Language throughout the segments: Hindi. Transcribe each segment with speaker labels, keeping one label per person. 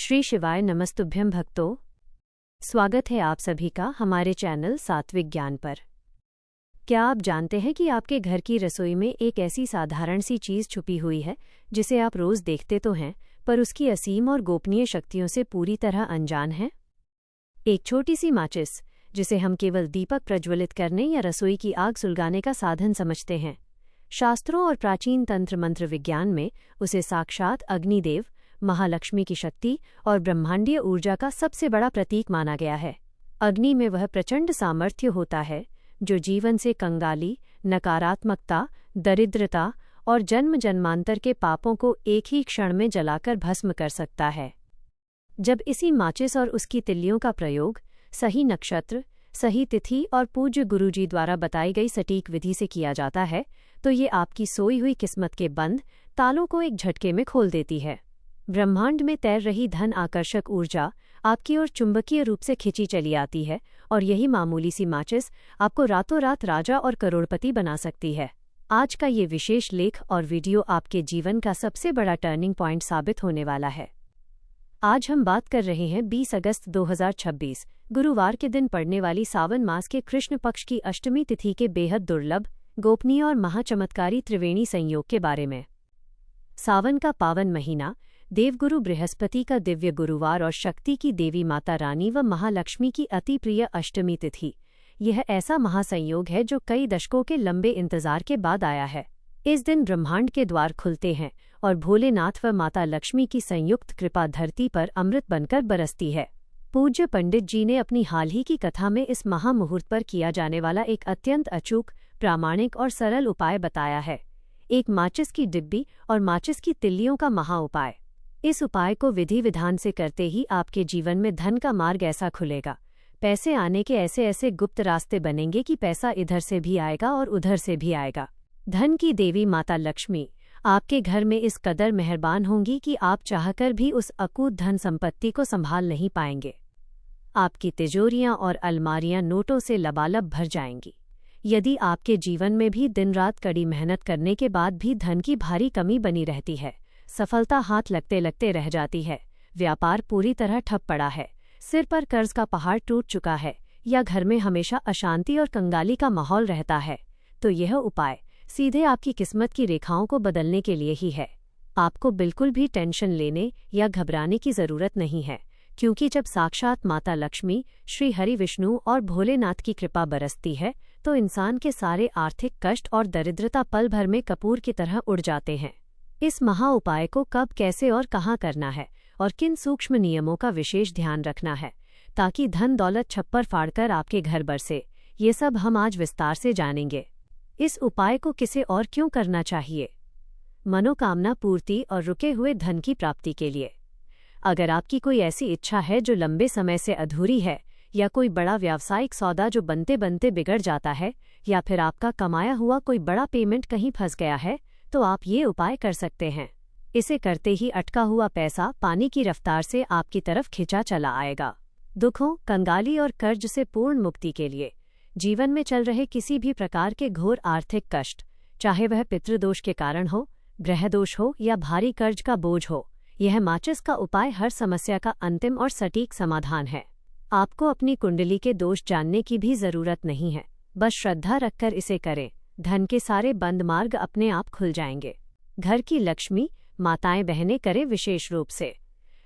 Speaker 1: श्री शिवाय नमस्तुभ्यं भक्तों, स्वागत है आप सभी का हमारे चैनल सात्विक ज्ञान पर। क्या आप जानते हैं कि आपके घर की रसोई में एक ऐसी साधारण सी चीज़ छुपी हुई है जिसे आप रोज़ देखते तो हैं, पर उसकी असीम और गोपनीय शक्तियों से पूरी तरह अनजान हैं? एक छोटी सी माचिस, जिसे हम केवल दीपक प्रज्वलित करने या रसोई की आग सुलगाने का साधन समझते हैं। शास्त्रों और प्राचीन तंत्र मंत्र विज्ञान में उसे साक्षात अग्निदेव, महालक्ष्मी की शक्ति और ब्रह्मांडीय ऊर्जा का सबसे बड़ा प्रतीक माना गया है। अग्नि में वह प्रचंड सामर्थ्य होता है जो जीवन से कंगाली, नकारात्मकता, दरिद्रता और जन्म जन्मांतर के पापों को एक ही क्षण में जलाकर भस्म कर सकता है। जब इसी माचिस और उसकी तिल्लियों का प्रयोग सही नक्षत्र, सही तिथि और पूज्य गुरुजी द्वारा बताई गई सटीक विधि से किया जाता है, तो ये आपकी सोई हुई किस्मत के बंद तालों को एक झटके में खोल देती है। ब्रह्मांड में तैर रही धन आकर्षक ऊर्जा आपकी ओर चुंबकीय रूप से खिंची चली आती है, और यही मामूली सी माचिस आपको रातों रात राजा और करोड़पति बना सकती है। आज का ये विशेष लेख और वीडियो आपके जीवन का सबसे बड़ा टर्निंग पॉइंट साबित होने वाला है। आज हम बात कर रहे हैं 20 अगस्त 2026 गुरुवार के दिन पड़ने वाली सावन मास के कृष्ण पक्ष की अष्टमी तिथि के बेहद दुर्लभ, गोपनीय और महाचमत्कारी त्रिवेणी संयोग के बारे में। सावन का पावन महीना, देवगुरु बृहस्पति का दिव्य गुरुवार और शक्ति की देवी माता रानी व महालक्ष्मी की अति प्रिय अष्टमी तिथि, यह ऐसा महासंयोग है जो कई दशकों के लंबे इंतजार के बाद आया है। इस दिन ब्रह्मांड के द्वार खुलते हैं और भोलेनाथ व माता लक्ष्मी की संयुक्त कृपा धरती पर अमृत बनकर बरसती है। पूज्य पंडित जी ने अपनी हाल ही की कथा में इस महामुहूर्त पर किया जाने वाला एक अत्यंत अचूक, प्रामाणिक और सरल उपाय बताया है। एक माचिस की डिब्बी और माचिस की तिल्लियों का महा उपाय। इस उपाय को विधि विधान से करते ही आपके जीवन में धन का मार्ग ऐसा खुलेगा, पैसे आने के ऐसे ऐसे गुप्त रास्ते बनेंगे कि पैसा इधर से भी आएगा और उधर से भी आएगा। धन की देवी माता लक्ष्मी आपके घर में इस कदर मेहरबान होंगी कि आप चाहकर भी उस अकूत धन संपत्ति को संभाल नहीं पाएंगे। आपकी तिजोरियां और अलमारियां नोटों से लबालब भर जाएंगी। यदि आपके जीवन में भी दिन रात कड़ी मेहनत करने के बाद भी धन की भारी कमी बनी रहती है, सफलता हाथ लगते लगते रह जाती है, व्यापार पूरी तरह ठप पड़ा है, सिर पर कर्ज का पहाड़ टूट चुका है, या घर में हमेशा अशांति और कंगाली का माहौल रहता है, तो यह उपाय सीधे आपकी किस्मत की रेखाओं को बदलने के लिए ही है। आपको बिल्कुल भी टेंशन लेने या घबराने की जरूरत नहीं है, क्योंकि जब साक्षात माता लक्ष्मी, श्री हरि विष्णु और भोलेनाथ की कृपा बरसती है, तो इंसान के सारे आर्थिक कष्ट और दरिद्रता पल भर में कपूर की तरह उड़ जाते हैं। इस महा उपाय को कब, कैसे और कहाँ करना है, और किन सूक्ष्म नियमों का विशेष ध्यान रखना है ताकि धन दौलत छप्पर फाड़कर आपके घर बरसे, ये सब हम आज विस्तार से जानेंगे। इस उपाय को किसे और क्यों करना चाहिए? मनोकामना पूर्ति और रुके हुए धन की प्राप्ति के लिए। अगर आपकी कोई ऐसी इच्छा है जो लंबे समय से अधूरी है, या कोई बड़ा व्यावसायिक सौदा जो बनते बनते बिगड़ जाता है, या फिर आपका कमाया हुआ कोई बड़ा पेमेंट कहीं फंस गया है, तो आप ये उपाय कर सकते हैं। इसे करते ही अटका हुआ पैसा पानी की रफ्तार से आपकी तरफ खिंचा चला आएगा। दुखों, कंगाली और कर्ज से पूर्ण मुक्ति के लिए जीवन में चल रहे किसी भी प्रकार के घोर आर्थिक कष्ट, चाहे वह पितृदोष के कारण हो, ग्रह दोष हो या भारी कर्ज का बोझ हो, यह माचिस का उपाय हर समस्या का अंतिम और सटीक समाधान है। आपको अपनी कुंडली के दोष जानने की भी जरूरत नहीं है, बस श्रद्धा रखकर इसे करें। धन के सारे बंद मार्ग अपने आप खुल जाएंगे। घर की लक्ष्मी, माताएं बहनें करें विशेष रूप से।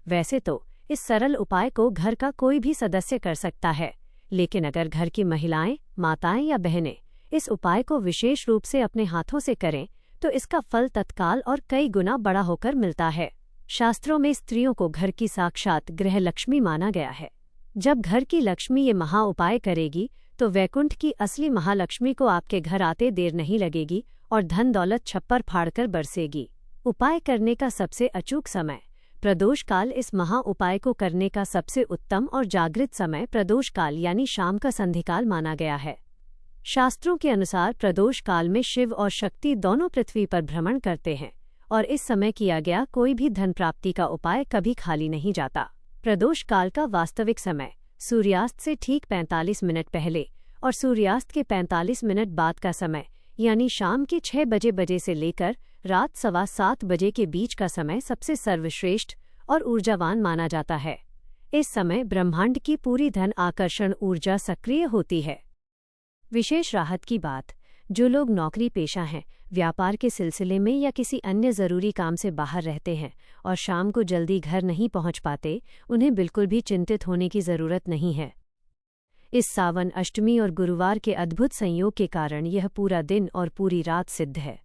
Speaker 1: वैसे तो इस सरल उपाय को घर का कोई भी सदस्य कर सकता है, लेकिन अगर घर की महिलाएं, माताएं या बहनें इस उपाय को विशेष रूप से अपने हाथों से करें, तो इसका फल तत्काल और कई गुना बड़ा होकर मिलता है। शास्त्रों में स्त्रियों को घर की साक्षात गृह लक्ष्मी माना गया है। जब घर की लक्ष्मी ये महा उपाय करेगी, तो वैकुंठ की असली महालक्ष्मी को आपके घर आते देर नहीं लगेगी और धन दौलत छप्पर फाड़कर बरसेगी। उपाय करने का सबसे अचूक समय प्रदोष काल। इस महा उपाय को करने का सबसे उत्तम और जागृत समय प्रदोष काल यानी शाम का संधिकाल माना गया है। शास्त्रों के अनुसार प्रदोष काल में शिव और शक्ति दोनों पृथ्वी पर भ्रमण करते हैं, और इस समय किया गया कोई भी धन प्राप्ति का उपाय कभी खाली नहीं जाता। प्रदोष काल का वास्तविक समय सूर्यास्त से ठीक 45 मिनट पहले और सूर्यास्त के 45 मिनट बाद का समय यानी शाम के 6 बजे से लेकर रात 7:15 बजे के बीच का समय सबसे सर्वश्रेष्ठ और ऊर्जावान माना जाता है। इस समय ब्रह्मांड की पूरी धन आकर्षण ऊर्जा सक्रिय होती है। विशेष राहत की बात, जो लोग नौकरी पेशा हैं, व्यापार के सिलसिले में या किसी अन्य ज़रूरी काम से बाहर रहते हैं और शाम को जल्दी घर नहीं पहुंच पाते, उन्हें बिल्कुल भी चिंतित होने की ज़रूरत नहीं है। इस सावन अष्टमी और गुरुवार के अद्भुत संयोग के कारण यह पूरा दिन और पूरी रात सिद्ध है।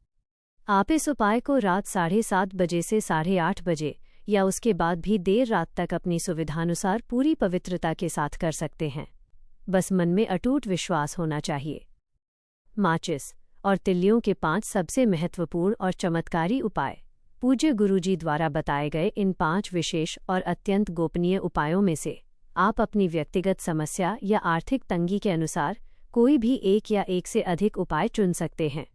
Speaker 1: आप इस उपाय को रात 7:30 बजे से 8:30 बजे या उसके बाद भी देर रात तक अपनी सुविधानुसार पूरी पवित्रता के साथ कर सकते हैं। बस मन में अटूट विश्वास होना चाहिए। माचिस और तिल्लियों के 5 सबसे महत्वपूर्ण और चमत्कारी उपाय। पूज्य गुरुजी द्वारा बताए गए इन 5 विशेष और अत्यंत गोपनीय उपायों में से आप अपनी व्यक्तिगत समस्या या आर्थिक तंगी के अनुसार कोई भी एक या एक से अधिक उपाय चुन सकते हैं।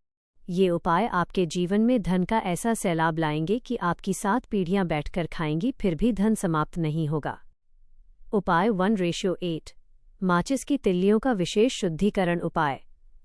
Speaker 1: ये उपाय आपके जीवन में धन का ऐसा सैलाब लाएंगे कि आपकी 7 पीढ़ियां बैठकर खाएंगी फिर भी धन समाप्त नहीं होगा। उपाय 1:8। माचिस की तिल्लियों का विशेष शुद्धिकरण उपाय।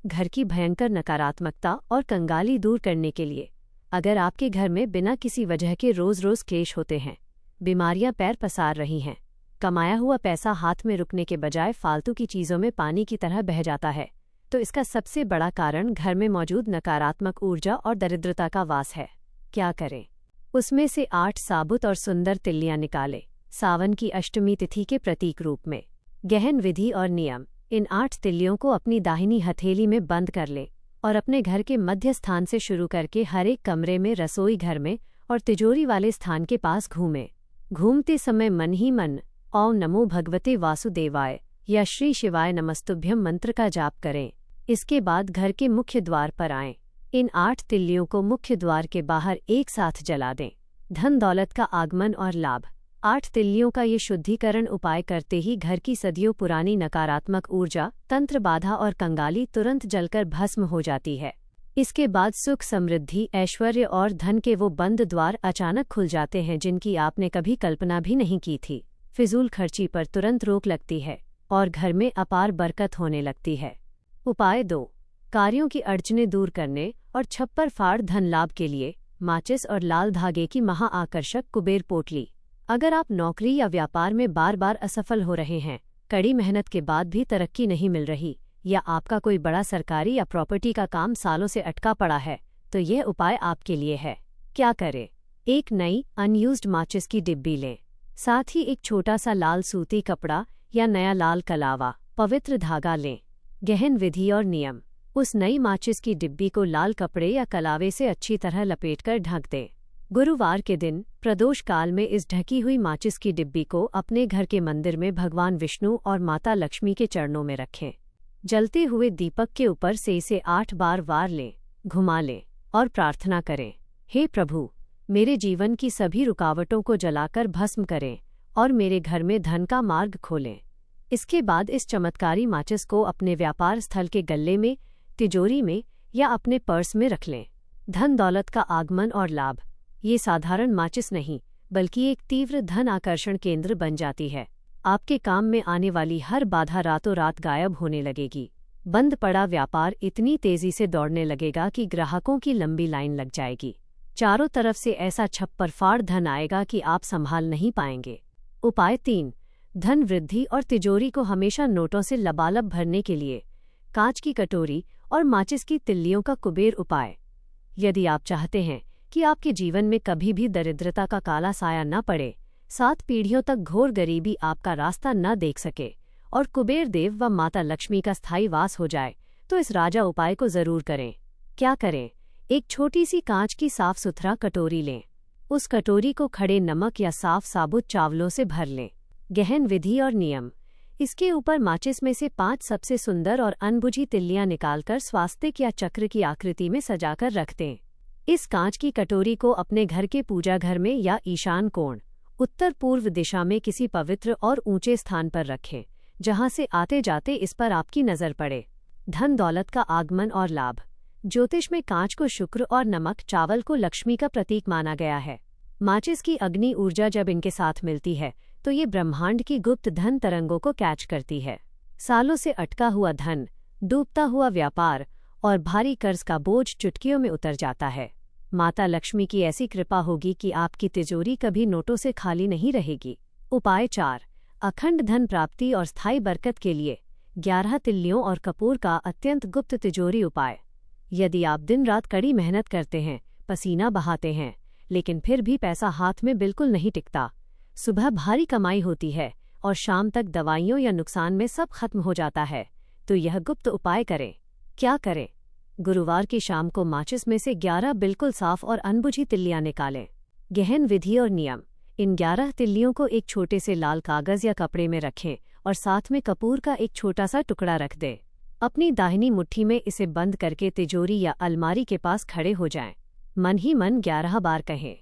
Speaker 1: घर की भयंकर नकारात्मकता और कंगाली दूर करने के लिए। अगर आपके घर में बिना किसी वजह के रोज-रोज क्लेश होते हैं, बीमारियां पैर पसार रही हैं, कमाया हुआ पैसा हाथ में रुकने के बजाय फालतू की चीज़ों में पानी की तरह बह जाता है, तो इसका सबसे बड़ा कारण घर में मौजूद नकारात्मक ऊर्जा और दरिद्रता का वास है। क्या करें? उसमें से 8 साबुत और सुंदर तिल्लियां निकालें, सावन की अष्टमी तिथि के प्रतीक रूप में। गहन विधि और नियम। इन 8 तिल्लियों को अपनी दाहिनी हथेली में बंद कर लें और अपने घर के मध्य स्थान से शुरू करके हर एक कमरे में, रसोई घर में और तिजोरी वाले स्थान के पास घूमें। घूमते समय मन ही मन ओम नमो भगवते वासुदेवाय या श्री शिवाय नमस्तुभ्यम मंत्र का जाप करें। इसके बाद घर के मुख्य द्वार पर आएं। इन 8 तिल्लियों को मुख्य द्वार के बाहर एक साथ जला दें। धन दौलत का आगमन और लाभ। 8 तिल्लियों का ये शुद्धिकरण उपाय करते ही घर की सदियों पुरानी नकारात्मक ऊर्जा, तंत्र बाधा और कंगाली तुरंत जलकर भस्म हो जाती है। इसके बाद सुख, समृद्धि, ऐश्वर्य और धन के वो बंद द्वार अचानक खुल जाते हैं जिनकी आपने कभी कल्पना भी नहीं की थी। फिजूल खर्ची पर तुरंत रोक लगती है और घर में अपार बरकत होने लगती है। उपाय 2। कार्यों की अड़चनें दूर करने और छप्पर फाड़ धन लाभ के लिए माचिस और लाल धागे की महाआकर्षक कुबेर पोटली। अगर आप नौकरी या व्यापार में बार बार असफल हो रहे हैं, कड़ी मेहनत के बाद भी तरक्की नहीं मिल रही, या आपका कोई बड़ा सरकारी या प्रॉपर्टी का काम सालों से अटका पड़ा है, तो यह उपाय आपके लिए है। क्या करें? एक नई अनयूज्ड माचिस की डिब्बी लें। साथ ही एक छोटा सा लाल सूती कपड़ा या नया लाल कलावा, पवित्र धागा लें। गहन विधि और नियम। उस नई माचिस की डिब्बी को लाल कपड़े या कलावे से अच्छी तरह लपेटकर ढक दें। गुरुवार के दिन प्रदोष काल में इस ढकी हुई माचिस की डिब्बी को अपने घर के मंदिर में भगवान विष्णु और माता लक्ष्मी के चरणों में रखें। जलते हुए दीपक के ऊपर से इसे 8 बार वार लें, घुमा लें और प्रार्थना करें, हे प्रभु, मेरे जीवन की सभी रुकावटों को जलाकर भस्म करें और मेरे घर में धन का मार्ग खोलें। इसके बाद इस चमत्कारी माचिस को अपने व्यापार स्थल के गल्ले में, तिजोरी में या अपने पर्स में रख लें। धन दौलत का आगमन और लाभ। ये साधारण माचिस नहीं, बल्कि एक तीव्र धन आकर्षण केंद्र बन जाती है। आपके काम में आने वाली हर बाधा रातों रात गायब होने लगेगी। बंद पड़ा व्यापार इतनी तेजी से दौड़ने लगेगा कि ग्राहकों की लंबी लाइन लग जाएगी। चारों तरफ से ऐसा छप्पर फाड़ धन आएगा कि आप संभाल नहीं पाएंगे। उपाय 3। धन वृद्धि और तिजोरी को हमेशा नोटों से लबालब भरने के लिए कांच की कटोरी और माचिस की तिल्लियों का कुबेर उपाय। यदि आप चाहते हैं कि आपके जीवन में कभी भी दरिद्रता का काला साया न पड़े, 7 पीढ़ियों तक घोर गरीबी आपका रास्ता न देख सके और कुबेर देव व माता लक्ष्मी का स्थायी वास हो जाए, तो इस राजा उपाय को जरूर करें। क्या करें? एक छोटी सी कांच की साफ सुथरा कटोरी लें। उस कटोरी को खड़े नमक या साफ साबुत चावलों से भर लें। गहन विधि और नियम। इसके ऊपर माचिस में से 5 सबसे सुंदर और अनबुझी तिल्लियां निकालकर स्वास्तिक या चक्र की आकृति में सजाकर रख दें। इस कांच की कटोरी को अपने घर के पूजा घर में या ईशान कोण, उत्तर पूर्व दिशा में किसी पवित्र और ऊंचे स्थान पर रखें, जहां से आते जाते इस पर आपकी नजर पड़े। धन दौलत का आगमन और लाभ। ज्योतिष में कांच को शुक्र और नमक चावल को लक्ष्मी का प्रतीक माना गया है। माचिस की अग्नि ऊर्जा जब इनके साथ मिलती है तो ये ब्रह्मांड की गुप्त धन तरंगों को कैच करती है। सालों से अटका हुआ धन, डूबता हुआ व्यापार और भारी कर्ज का बोझ चुटकियों में उतर जाता है। माता लक्ष्मी की ऐसी कृपा होगी कि आपकी तिजोरी कभी नोटों से खाली नहीं रहेगी। उपाय 4। अखंड धन प्राप्ति और स्थायी बरकत के लिए 11 तिल्लियों और कपूर का अत्यंत गुप्त तिजोरी उपाय। यदि आप दिन रात कड़ी मेहनत करते हैं, पसीना बहाते हैं, लेकिन फिर भी पैसा हाथ में बिल्कुल नहीं टिकता, सुबह भारी कमाई होती है और शाम तक दवाइयों या नुकसान में सब खत्म हो जाता है, तो यह गुप्त उपाय करें। क्या करें? गुरुवार की शाम को माचिस में से 11 बिल्कुल साफ और अनबुझी तिल्लियां निकालें। गहन विधि और नियम। इन 11 तिल्लियों को एक छोटे से लाल कागज या कपड़े में रखें और साथ में कपूर का एक छोटा सा टुकड़ा रख दें। अपनी दाहिनी मुट्ठी में इसे बंद करके तिजोरी या अलमारी के पास खड़े हो जाएं। मन ही मन 11 बार कहें,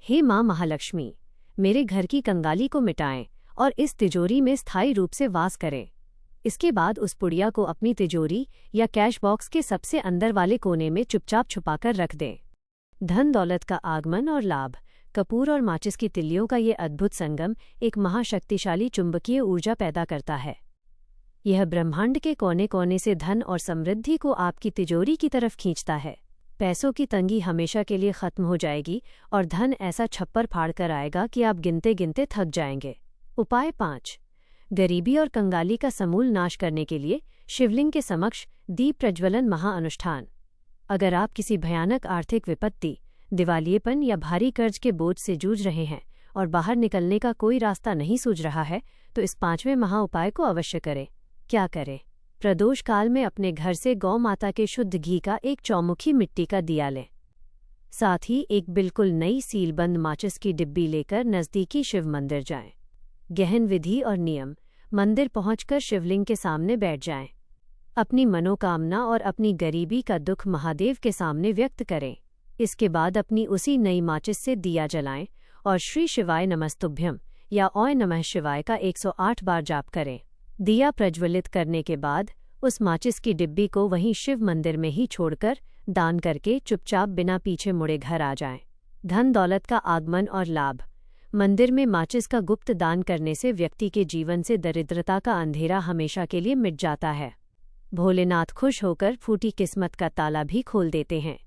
Speaker 1: हे माँ महालक्ष्मी, मेरे घर की कंगाली को मिटाएं और इस तिजोरी में स्थायी रूप से वास करें। इसके बाद उस पुड़िया को अपनी तिजोरी या कैश बॉक्स के सबसे अंदर वाले कोने में चुपचाप छुपाकर रख दें। धन दौलत का आगमन और लाभ। कपूर और माचिस की तिल्लियों का ये अद्भुत संगम एक महाशक्तिशाली चुंबकीय ऊर्जा पैदा करता है। यह ब्रह्मांड के कोने कोने से धन और समृद्धि को आपकी तिजोरी की तरफ खींचता है। पैसों की तंगी हमेशा के लिए खत्म हो जाएगी और धन ऐसा छप्पर फाड़ कर आएगा कि आप गिनते गिनते थक जाएंगे। उपाय 5। गरीबी और कंगाली का समूल नाश करने के लिए शिवलिंग के समक्ष दीप प्रज्वलन महाअनुष्ठान। अगर आप किसी भयानक आर्थिक विपत्ति, दिवालियेपन या भारी कर्ज के बोझ से जूझ रहे हैं और बाहर निकलने का कोई रास्ता नहीं सूझ रहा है, तो इस 5वें महाउपाय को अवश्य करें। क्या करें? प्रदोष काल में अपने घर से गौ माता के शुद्ध घी का एक चौमुखी मिट्टी का दिया लें। साथ ही एक बिल्कुल नई सीलबंद माचिस की डिब्बी लेकर नज़दीकी शिव मंदिर जाएं। गहन विधि और नियम। मंदिर पहुंचकर शिवलिंग के सामने बैठ जाएं। अपनी मनोकामना और अपनी गरीबी का दुख महादेव के सामने व्यक्त करें। इसके बाद अपनी उसी नई माचिस से दिया जलाएं और श्री शिवाय नमस्तुभ्यम या ओय नमः शिवाय का 108 बार जाप करें। दिया प्रज्वलित करने के बाद उस माचिस की डिब्बी को वहीं शिव मंदिर में ही छोड़कर दान करके चुपचाप बिना पीछे मुड़े घर आ जाएं। धन दौलत का आगमन और लाभ। मंदिर में माचिस का गुप्त दान करने से व्यक्ति के जीवन से दरिद्रता का अंधेरा हमेशा के लिए मिट जाता है। भोलेनाथ खुश होकर फूटी किस्मत का ताला भी खोल देते हैं।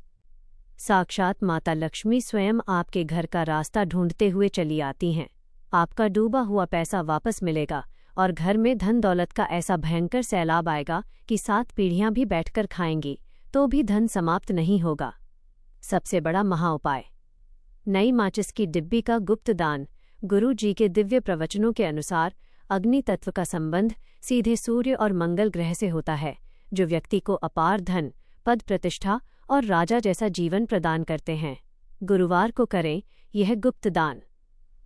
Speaker 1: साक्षात माता लक्ष्मी स्वयं आपके घर का रास्ता ढूंढते हुए चली आती हैं। आपका डूबा हुआ पैसा वापस मिलेगा और घर में धन दौलत का ऐसा भयंकर सैलाब आएगा कि 7 पीढ़ियां भी बैठकर खाएंगी तो भी धन समाप्त नहीं होगा। सबसे बड़ा महाउपाय। नई माचिस की डिब्बी का गुप्त दान। गुरु जी के दिव्य प्रवचनों के अनुसार अग्नि तत्व का संबंध सीधे सूर्य और मंगल ग्रह से होता है, जो व्यक्ति को अपार धन, पद प्रतिष्ठा और राजा जैसा जीवन प्रदान करते हैं। गुरुवार को करें यह गुप्त दान।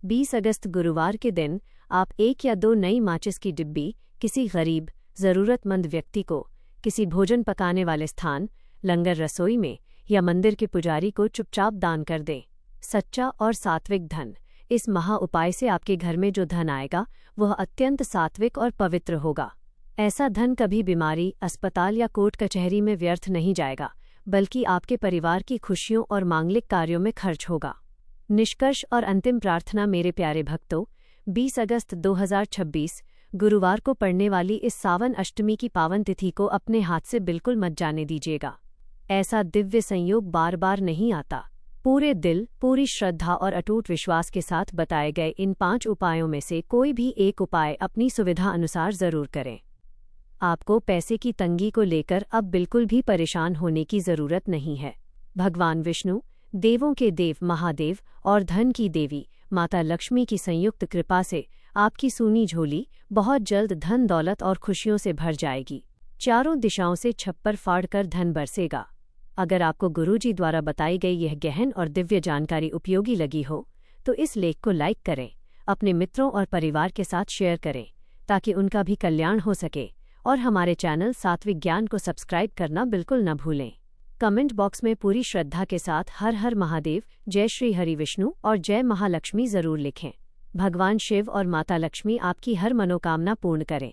Speaker 1: 20 अगस्त गुरुवार के दिन आप 1 या 2 नई माचिस की डिब्बी किसी गरीब, ज़रूरतमंद व्यक्ति को किसी भोजन पकाने वाले स्थान, लंगर रसोई में या मंदिर के पुजारी को चुपचाप दान कर दें। सच्चा और सात्विक धन। इस महा उपाय से आपके घर में जो धन आएगा वह अत्यंत सात्विक और पवित्र होगा। ऐसा धन कभी बीमारी, अस्पताल या कोर्ट कचहरी में व्यर्थ नहीं जाएगा, बल्कि आपके परिवार की खुशियों और मांगलिक कार्यों में खर्च होगा। निष्कर्ष और अंतिम प्रार्थना। मेरे प्यारे भक्तों, 20 अगस्त 2026 गुरुवार को पड़ने वाली इस सावन अष्टमी की पावन तिथि को अपने हाथ से बिल्कुल मत जाने दीजिएगा। ऐसा दिव्य संयोग बार बार नहीं आता। पूरे दिल, पूरी श्रद्धा और अटूट विश्वास के साथ बताए गए इन 5 उपायों में से कोई भी एक उपाय अपनी सुविधा अनुसार जरूर करें। आपको पैसे की तंगी को लेकर अब बिल्कुल भी परेशान होने की जरूरत नहीं है। भगवान विष्णु, देवों के देव महादेव और धन की देवी माता लक्ष्मी की संयुक्त कृपा से आपकी सूनी झोली बहुत जल्द धन दौलत और खुशियों से भर जाएगी। चारों दिशाओं से छप्पर फाड़कर धन बरसेगा। अगर आपको गुरुजी द्वारा बताई गई यह गहन और दिव्य जानकारी उपयोगी लगी हो, तो इस लेख को लाइक करें, अपने मित्रों और परिवार के साथ शेयर करें, ताकि उनका भी कल्याण हो सके, और हमारे चैनल सात्विक ज्ञान को सब्सक्राइब करना बिल्कुल न भूलें। कमेंट बॉक्स में पूरी श्रद्धा के साथ हर हर महादेव, जय श्री हरि विष्णु और जय महालक्ष्मी जरूर लिखें। भगवान शिव और माता लक्ष्मी आपकी हर मनोकामना पूर्ण करें।